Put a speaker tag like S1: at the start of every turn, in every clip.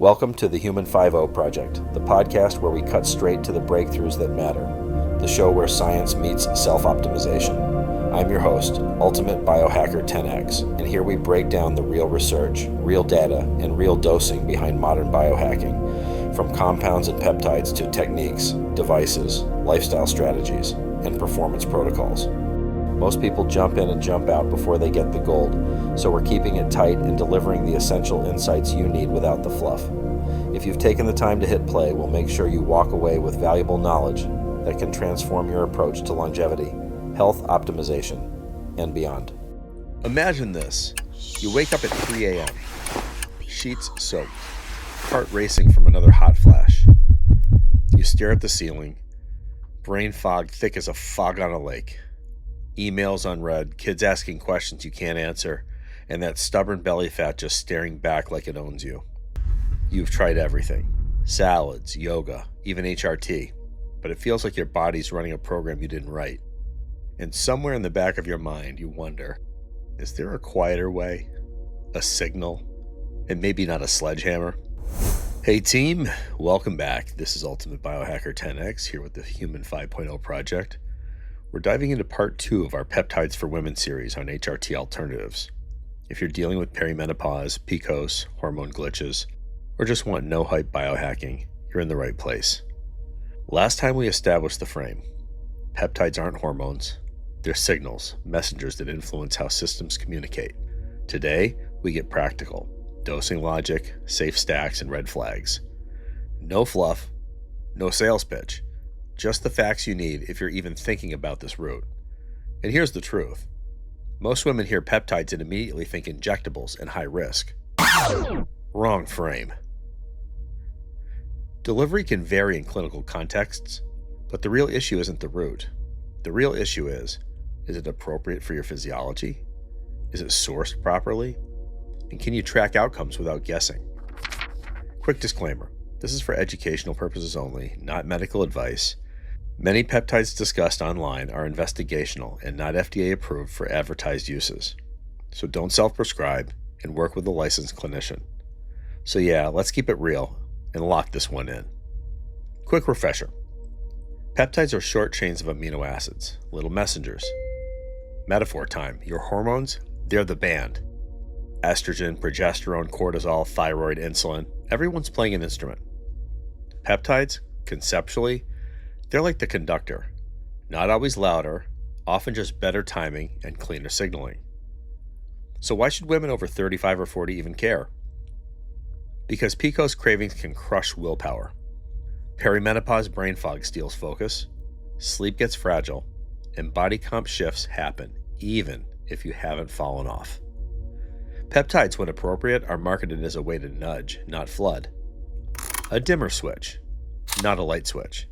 S1: Welcome to the Human 5.0 Project, the podcast where we cut straight to the breakthroughs that matter, the show where science meets self-optimization. I'm your host, Ultimate Biohacker 10X, and here we break down the real research, real data, and real dosing behind modern biohacking, from compounds and peptides to techniques, devices, lifestyle strategies, and performance protocols. Most people jump in and jump out before they get the gold, so we're keeping it tight and delivering the essential insights you need without the fluff. If you've taken the time to hit play, we'll make sure you walk away with valuable knowledge that can transform your approach to longevity, health optimization, and beyond. Imagine this. You wake up at 3 a.m., sheets soaked, heart racing from another hot flash. You stare at the ceiling, brain fog thick as a fog on a lake. Emails unread, kids asking questions you can't answer, and that stubborn belly fat just staring back like it owns you. You've tried everything. Salads, yoga, even HRT. But it feels like your body's running a program you didn't write. And somewhere in the back of your mind, you wonder, is there a quieter way? A signal? And maybe not a sledgehammer? Hey team, welcome back. This is Ultimate Biohacker 10X here with the Human 5.0 Project. We're diving into part 2 of our Peptides for Women series on HRT alternatives. If you're dealing with perimenopause, PCOS, hormone glitches, or just want no-hype biohacking, you're in the right place. Last time we established the frame. Peptides aren't hormones. They're signals, messengers that influence how systems communicate. Today, we get practical. Dosing logic, safe stacks, and red flags. No fluff, no sales pitch. Just the facts you need if you're even thinking about this route. And here's the truth. Most women hear peptides and immediately think injectables and high risk. Wrong frame. Delivery can vary in clinical contexts, but the real issue isn't the route. The real issue is it appropriate for your physiology? Is it sourced properly? And can you track outcomes without guessing? Quick disclaimer. This is for educational purposes only, not medical advice. Many peptides discussed online are investigational and not FDA approved for advertised uses. So don't self-prescribe and work with a licensed clinician. So yeah, let's keep it real and lock this one in. Quick refresher. Peptides are short chains of amino acids, little messengers. Metaphor time. Your hormones, they're the band. Estrogen, progesterone, cortisol, thyroid, insulin. Everyone's playing an instrument. Peptides, conceptually, they're like the conductor. Not always louder, often just better timing and cleaner signaling. So why should women over 35 or 40 even care? Because PCOS cravings can crush willpower. Perimenopause brain fog steals focus, sleep gets fragile, and body comp shifts happen, even if you haven't fallen off. Peptides, when appropriate, are marketed as a way to nudge, not flood. A dimmer switch, not a light switch.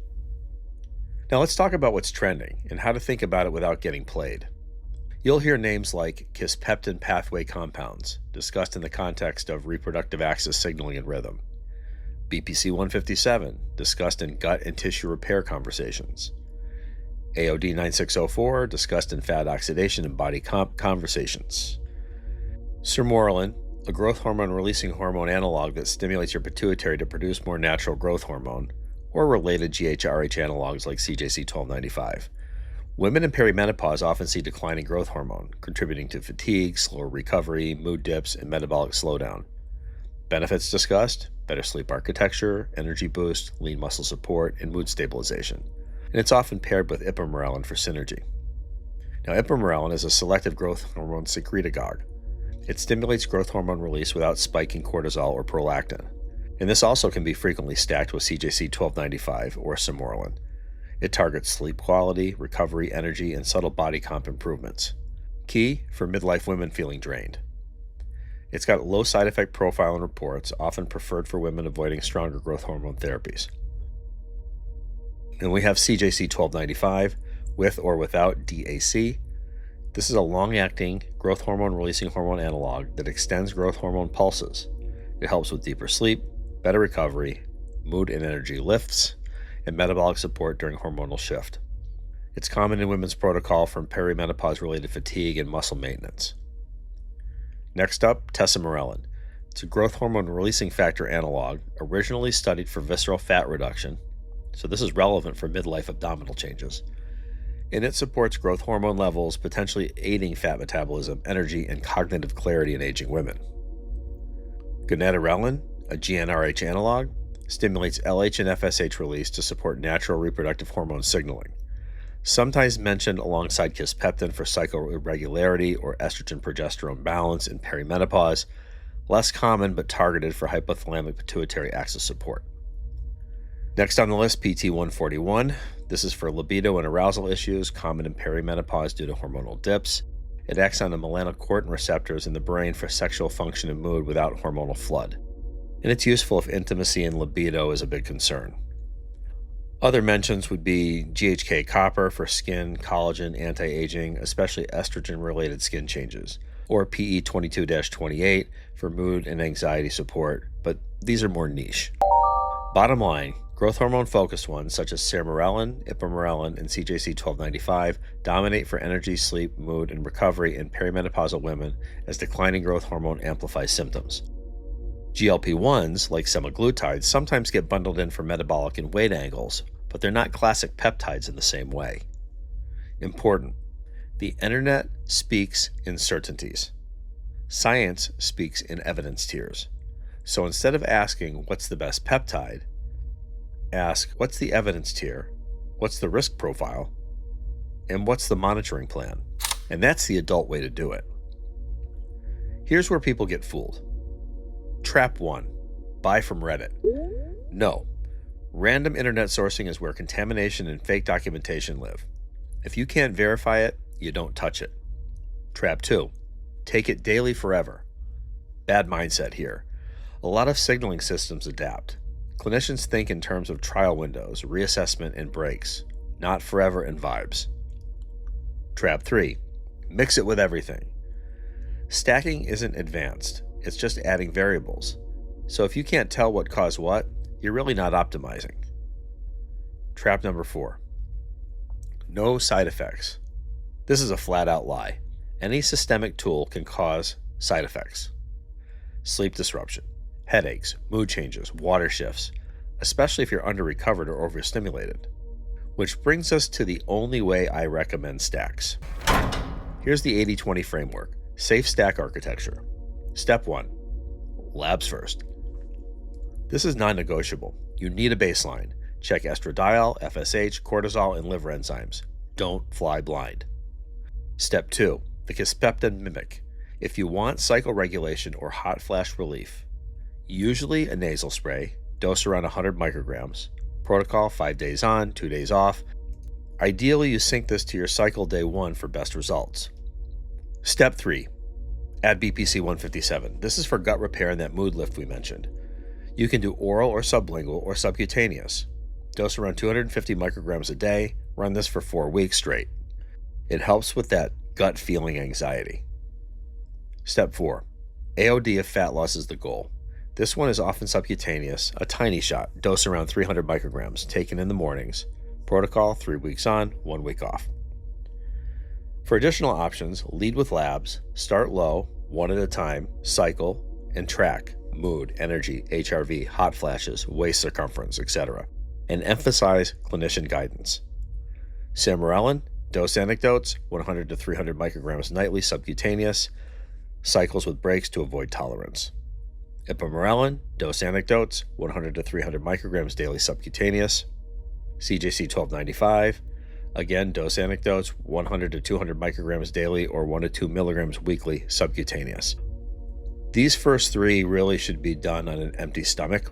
S1: Now let's talk about what's trending and how to think about it without getting played. You'll hear names like Kisspeptin pathway compounds, discussed in the context of reproductive axis signaling and rhythm. BPC 157, discussed in gut and tissue repair conversations. AOD 9604, discussed in fat oxidation and body comp conversations. Sermorelin, a growth hormone releasing hormone analog that stimulates your pituitary to produce more natural growth hormone, or related GHRH analogs like CJC-1295. Women in perimenopause often see declining growth hormone, contributing to fatigue, slower recovery, mood dips, and metabolic slowdown. Benefits discussed: better sleep architecture, energy boost, lean muscle support, and mood stabilization. And it's often paired with Ipamorelin for synergy. Now, Ipamorelin is a selective growth hormone secretagogue. It stimulates growth hormone release without spiking cortisol or prolactin. And this also can be frequently stacked with CJC-1295 or Sermorelin. It targets sleep quality, recovery, energy, and subtle body comp improvements. Key for midlife women feeling drained. It's got low side effect profile and reports, often preferred for women avoiding stronger growth hormone therapies. And we have CJC-1295 with or without DAC. This is a long-acting growth hormone releasing hormone analog that extends growth hormone pulses. It helps with deeper sleep, better recovery, mood and energy lifts, and metabolic support during hormonal shift. It's common in women's protocol from perimenopause-related fatigue and muscle maintenance. Next up, Tesamorelin. It's a growth hormone releasing factor analog, originally studied for visceral fat reduction, so this is relevant for midlife abdominal changes. And it supports growth hormone levels, potentially aiding fat metabolism, energy, and cognitive clarity in aging women. Gonadorelin, a GnRH analog, stimulates LH and FSH release to support natural reproductive hormone signaling. Sometimes mentioned alongside Kisspeptin for cycle irregularity or estrogen-progesterone balance in perimenopause, less common but targeted for hypothalamic pituitary axis support. Next on the list, PT141. This is for libido and arousal issues common in perimenopause due to hormonal dips. It acts on the melanocortin receptors in the brain for sexual function and mood without hormonal flood. And it's useful if intimacy and libido is a big concern. Other mentions would be GHK-Cu for skin, collagen, anti-aging, especially estrogen-related skin changes, or PE22-28 for mood and anxiety support, but these are more niche. Bottom line, growth hormone-focused ones such as Sermorelin, Ipamorelin, and CJC-1295 dominate for energy, sleep, mood, and recovery in perimenopausal women as declining growth hormone amplifies symptoms. GLP-1s, like semaglutides, sometimes get bundled in for metabolic and weight angles, but they're not classic peptides in the same way. Important: the internet speaks in certainties. Science speaks in evidence tiers. So instead of asking, what's the best peptide, ask, what's the evidence tier, what's the risk profile, and what's the monitoring plan? And that's the adult way to do it. Here's where people get fooled. Trap 1. Buy from Reddit. No. Random internet sourcing is where contamination and fake documentation live. If you can't verify it, you don't touch it. Trap 2. Take it daily forever. Bad mindset here. A lot of signaling systems adapt. Clinicians think in terms of trial windows, reassessment, and breaks, not forever and vibes. Trap 3. Mix it with everything. Stacking isn't advanced. It's just adding variables. So if you can't tell what caused what, you're really not optimizing. Trap number 4. No side effects. This is a flat-out lie. Any systemic tool can cause side effects. Sleep disruption, headaches, mood changes, water shifts, especially if you're under-recovered or overstimulated. Which brings us to the only way I recommend stacks. Here's the 80-20 framework. Safe stack architecture. Step 1. Labs first. This is non-negotiable. You need a baseline. Check estradiol, FSH, cortisol, and liver enzymes. Don't fly blind. Step 2. The Kisspeptin mimic. If you want cycle regulation or hot flash relief, usually a nasal spray, dose around 100 micrograms, protocol 5 days on, 2 days off. Ideally, you sync this to your cycle day 1 for best results. Step 3. Add BPC 157. This is for gut repair and that mood lift we mentioned. You can do oral or sublingual or subcutaneous. Dose around 250 micrograms a day. Run this for 4 weeks straight. It helps with that gut feeling anxiety. Step 4. AOD if fat loss is the goal. This one is often subcutaneous, a tiny shot, dose around 300 micrograms, taken in the mornings. Protocol 3 weeks on, 1 week off. For additional options, lead with labs, start low, 1 at a time, cycle, and track mood, energy, HRV, hot flashes, waist circumference, etc., and emphasize clinician guidance. Sermorelin, dose anecdotes, 100 to 300 micrograms nightly subcutaneous, cycles with breaks to avoid tolerance. Ipamorelin, dose anecdotes, 100 to 300 micrograms daily subcutaneous. CJC-1295, again, dose anecdotes, 100 to 200 micrograms daily or 1 to 2 milligrams weekly subcutaneous. These first 3 really should be done on an empty stomach,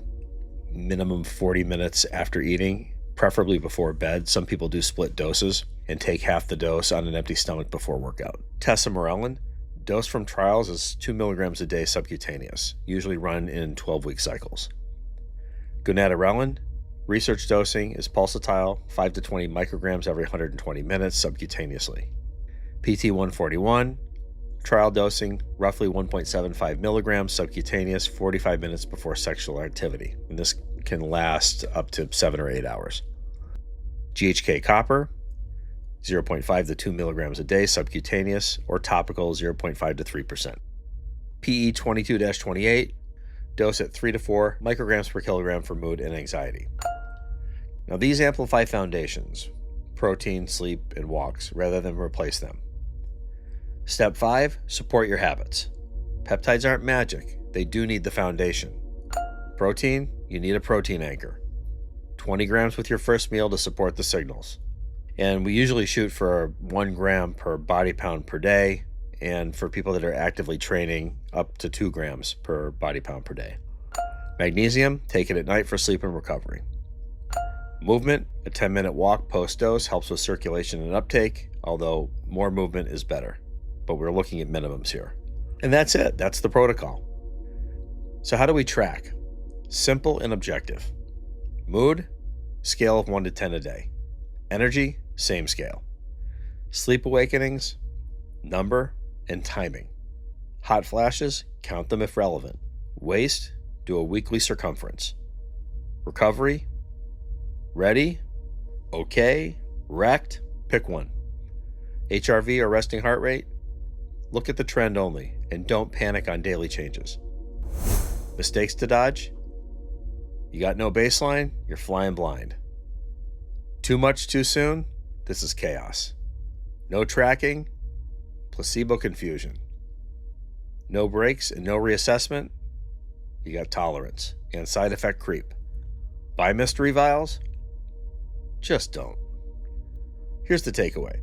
S1: minimum 40 minutes after eating, preferably before bed. Some people do split doses and take half the dose on an empty stomach before workout. Tesamorelin, dose from trials is 2 milligrams a day subcutaneous, usually run in 12-week cycles. Gonadorelin, research dosing is pulsatile, 5 to 20 micrograms every 120 minutes subcutaneously. PT141, trial dosing, roughly 1.75 milligrams subcutaneous 45 minutes before sexual activity, and this can last up to 7 or 8 hours. GHK-Cu, 0.5 to 2 milligrams a day subcutaneous or topical 0.5 to 3%. PE22-28, dose at 3 to 4 micrograms per kilogram for mood and anxiety. Now these amplify foundations, protein, sleep, and walks, rather than replace them. Step 5, support your habits. Peptides aren't magic, they do need the foundation. Protein, you need a protein anchor. 20 grams with your first meal to support the signals. And we usually shoot for 1 gram per body pound per day, and for people that are actively training, up to 2 grams per body pound per day. Magnesium, take it at night for sleep and recovery. Movement, a 10-minute walk post-dose helps with circulation and uptake, although more movement is better. But we're looking at minimums here. And that's it. That's the protocol. So how do we track? Simple and objective. Mood, scale of 1 to 10 a day. Energy, same scale. Sleep awakenings, number and timing. Hot flashes, count them if relevant. Waist, do a weekly circumference. Recovery, ready, okay, wrecked, pick one. HRV or resting heart rate, look at the trend only and don't panic on daily changes. Mistakes to dodge, you got no baseline, you're flying blind. Too much too soon, this is chaos. No tracking, placebo confusion. No breaks and no reassessment, you got tolerance and side effect creep. Buy mystery vials? Just don't. Here's the takeaway.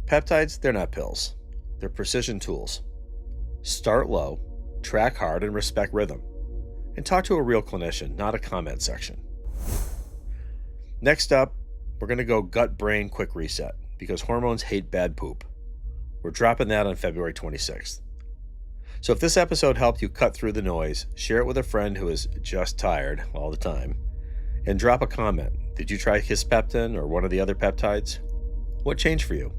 S1: Peptides, they're not pills. They're precision tools. Start low, track hard, and respect rhythm. And talk to a real clinician, not a comment section. Next up, we're going to go gut-brain quick reset because hormones hate bad poop. We're dropping that on February 26th. So if this episode helped you cut through the noise, share it with a friend who is just tired all the time, and drop a comment. Did you try Kisspeptin or one of the other peptides? What changed for you?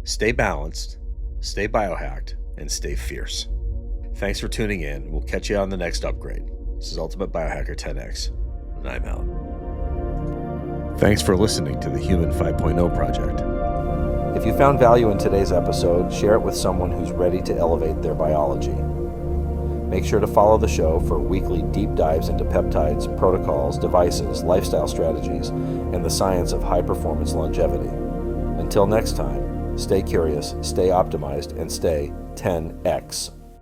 S1: Stay balanced, stay biohacked, and stay fierce. Thanks for tuning in. We'll catch you on the next upgrade. This is Ultimate Biohacker 10X, and I'm out. Thanks for listening to the Human 5.0 Project. If you found value in today's episode, share it with someone who's ready to elevate their biology. Make sure to follow the show for weekly deep dives into peptides, protocols, devices, lifestyle strategies, and the science of high-performance longevity. Until next time, stay curious, stay optimized, and stay 10X.